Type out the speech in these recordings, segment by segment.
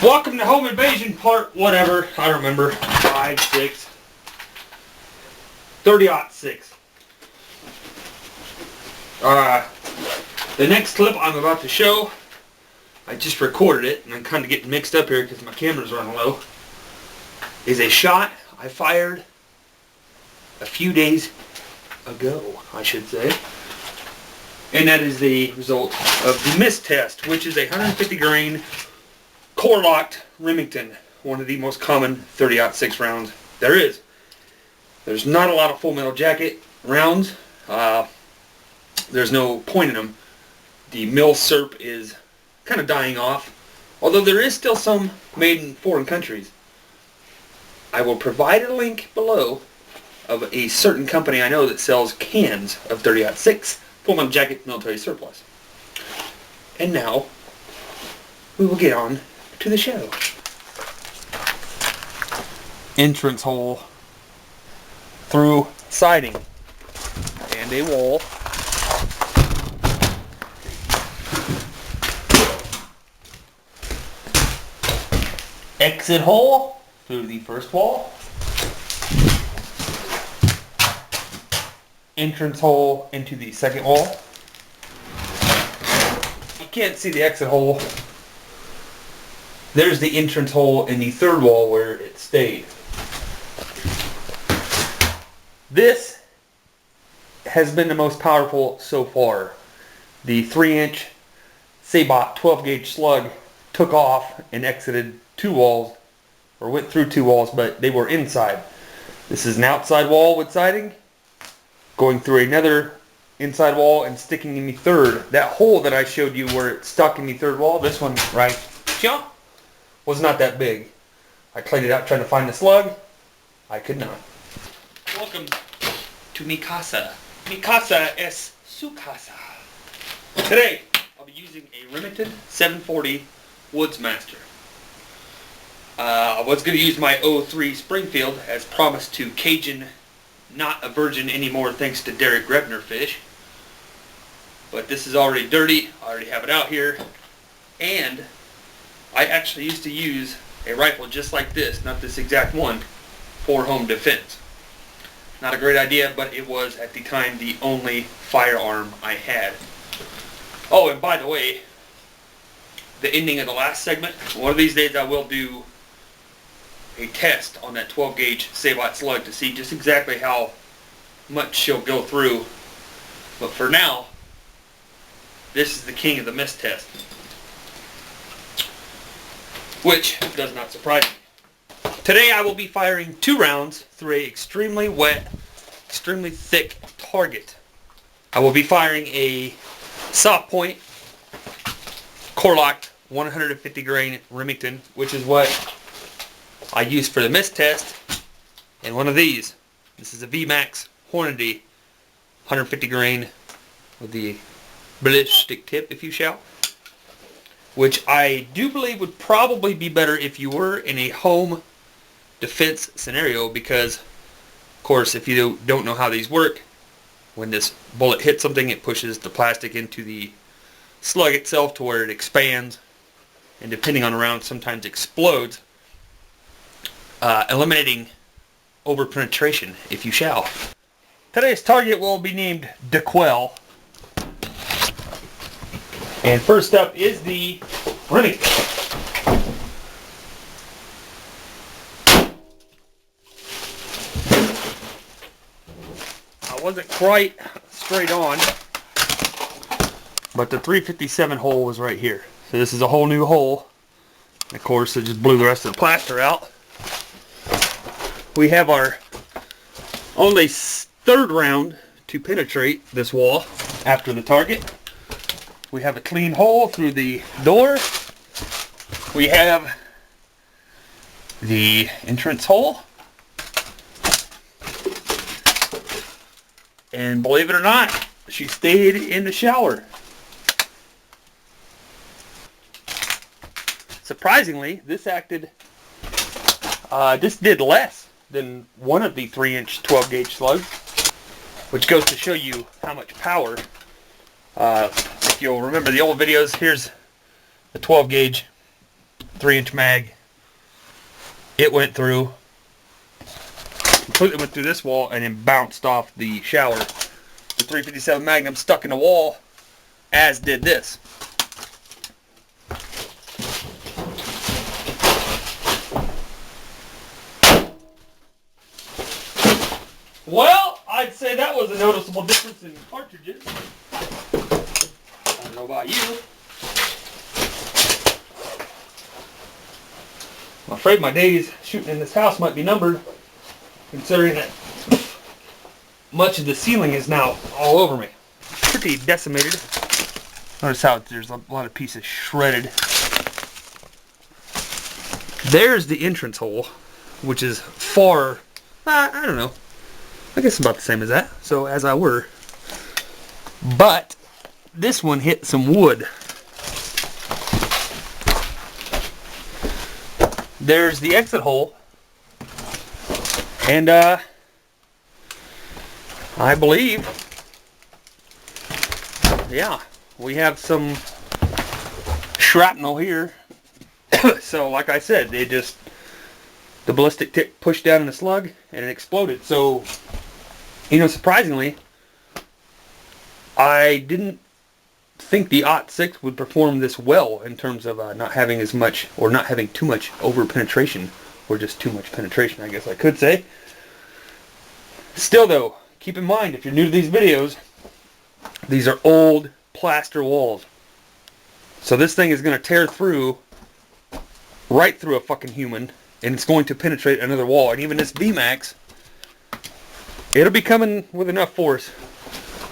Welcome to Home Invasion part whatever. I remember. 5, 6. 30-06. The next clip I'm about to show, I just recorded it, and I'm kind of getting mixed up here because my camera's running low, is a shot I fired a few days ago, I should say. And that is the result of the mist test, which is a 150 grain Core-Lokt Remington, one of the most common 30-06 rounds there is. There's not a lot of full metal jacket rounds. There's no point in them. The mil SERP is kind of dying off, although there is still some made in foreign countries. I will provide a link below of a certain company I know that sells cans of 30-06 full metal jacket military surplus. And now we will get on to the show. Entrance hole through siding and a wall. Exit hole through the first wall. Entrance hole into the second wall. You can't see the exit hole. There's the entrance hole in the third wall where it stayed. This has been the most powerful so far. The 3-inch Sabot 12 gauge slug took off and exited 2 walls, or went through 2 walls, but they were inside. This is an outside wall with siding, going through another inside wall and sticking in the third. That hole that I showed you where it stuck in the third wall, this one right here, was not that big. I played it out trying to find the slug. I could not. Welcome to mi casa. Mi casa es su casa. Today, I'll be using a Remington 740 Woodsmaster. I was going to use my 03 Springfield as promised to Cajun, not a virgin anymore thanks to Derek Grebner fish. But this is already dirty. I already have it out here. And I actually used to use a rifle just like this, not this exact one, for home defense. Not a great idea, but it was at the time the only firearm I had. Oh, and by the way, the ending of the last segment, one of these days I will do a test on that 12 gauge Sabot slug to see just exactly how much she'll go through. But for now, this is the king of the mist test, which does not surprise me. Today I will be firing 2 rounds through an extremely wet, extremely thick target. I will be firing a soft point Core-Lokt 150 grain Remington, which is what I used for the mist test, and one of these. This is a VMAX Hornady 150 grain with the ballistic tip, if you shall, which I do believe would probably be better if you were in a home defense scenario, because of course if you don't know how these work, when this bullet hits something it pushes the plastic into the slug itself to where it expands, and depending on the round sometimes explodes, eliminating over-penetration, if you shall. Today's target will be named DeQuell. And first up is the Remington. I wasn't quite straight on, but the 357 hole was right here. So this is a whole new hole. And of course, it just blew the rest of the plaster out. We have our only 3rd round to penetrate this wall after the target. We have a clean hole through the door. We have the entrance hole. And believe it or not, she stayed in the shower. Surprisingly, this did less than one of the 3-inch 12 gauge slugs, which goes to show you how much power. If you'll remember the old videos, here's the 12 gauge 3-inch mag. It went through, completely went through this wall and then bounced off the shower. The 357 Magnum stuck in the wall, as did this. Well, I'd say that was a noticeable difference in cartridges. I don't know about you. I'm afraid my days shooting in this house might be numbered, considering that much of the ceiling is now all over me. Pretty decimated. Notice how there's a lot of pieces shredded. There's the entrance hole, which is far, I don't know, I guess about the same as that, so as I were. But this one hit some wood. There's the exit hole, and I believe, yeah, we have some shrapnel here. So like I said, the ballistic tip pushed down in the slug and it exploded. So, you know, surprisingly, I didn't think the /6 would perform this well in terms of not having as much, or not having too much over penetration, or just too much penetration, I guess I could say. Still though, keep in mind, if you're new to these videos, these are old plaster walls. So this thing is going to tear through, right through a fucking human, and it's going to penetrate another wall. And even this VMAX, it'll be coming with enough force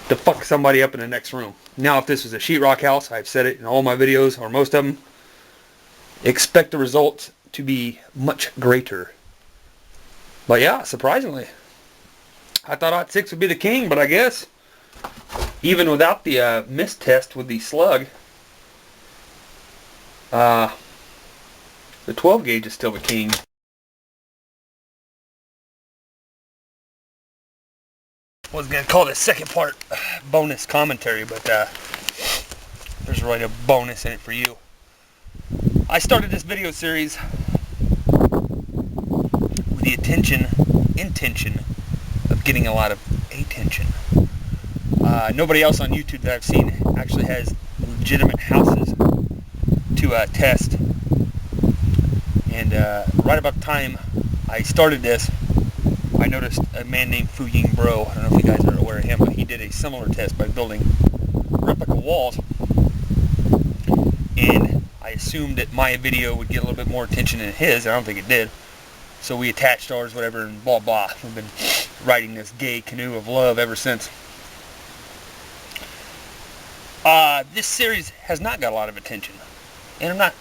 to fuck somebody up in the next room. Now, if this was a sheetrock house, I've said it in all my videos, or most of them, expect the results to be much greater. But yeah, surprisingly, I thought /6 would be the king, but I guess even without the mist test with the slug, the 12 gauge is still the king. I was going to call this second part bonus commentary, but there's really a bonus in it for you. I started this video series with the intention of getting a lot of attention. Nobody else on YouTube that I've seen actually has legitimate houses to test. And right about the time I started this, I noticed a man named Fu Ying Bro. I don't know if you guys are aware of him, but he did a similar test by building replica walls. And I assumed that my video would get a little bit more attention than his. I don't think it did. So we attached ours, whatever, and blah blah. We've been riding this gay canoe of love ever since. This series has not got a lot of attention. And I'm not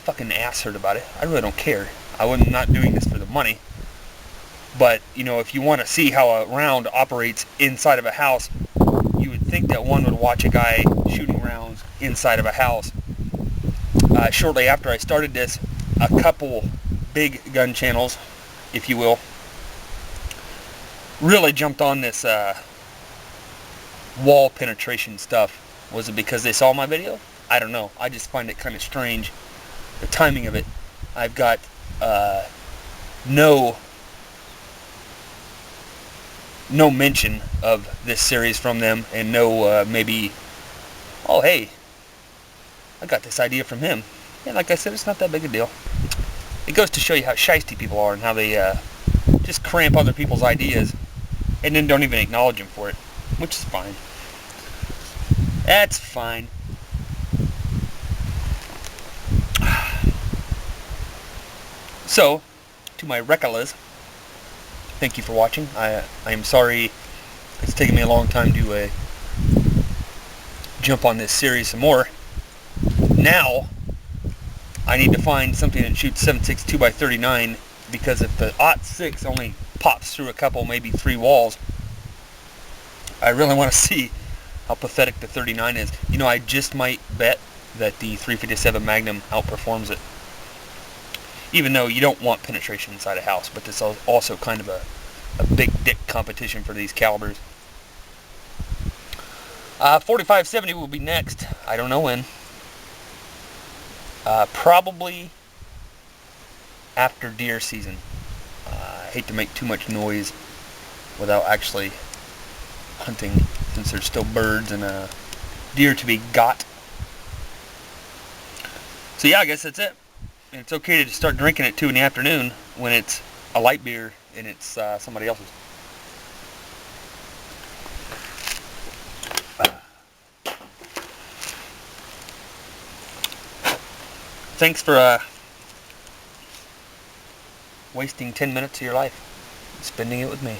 fucking asshole about it. I really don't care. I'm not doing this for the money. But, you know, if you want to see how a round operates inside of a house, you would think that one would watch a guy shooting rounds inside of a house. Shortly after I started this, a couple big gun channels, if you will, really jumped on this wall penetration stuff. Was it because they saw my video? I don't know. I just find it kind of strange, the timing of it. I've got no mention of this series from them, and no maybe, oh hey, I got this idea from him. And like I said, it's not that big a deal. It goes to show you how shiesty people are and how they just cramp other people's ideas and then don't even acknowledge them for it, which is fine. That's fine. So, to my recollas, thank you for watching. I am sorry it's taken me a long time to jump on this series some more. Now, I need to find something that shoots 7.62 by 39, because if the /6 only pops through a couple, maybe 3 walls, I really want to see how pathetic the 39 is. You know, I just might bet that the 357 Magnum outperforms it. Even though you don't want penetration inside a house, but this is also kind of a big dick competition for these calibers. 4570 will be next. I don't know when. Probably after deer season. I hate to make too much noise without actually hunting, since there's still birds and deer to be got. So yeah, I guess that's it. And it's okay to start drinking at 2 in the afternoon when it's a light beer and it's somebody else's. Thanks for wasting 10 minutes of your life, spending it with me.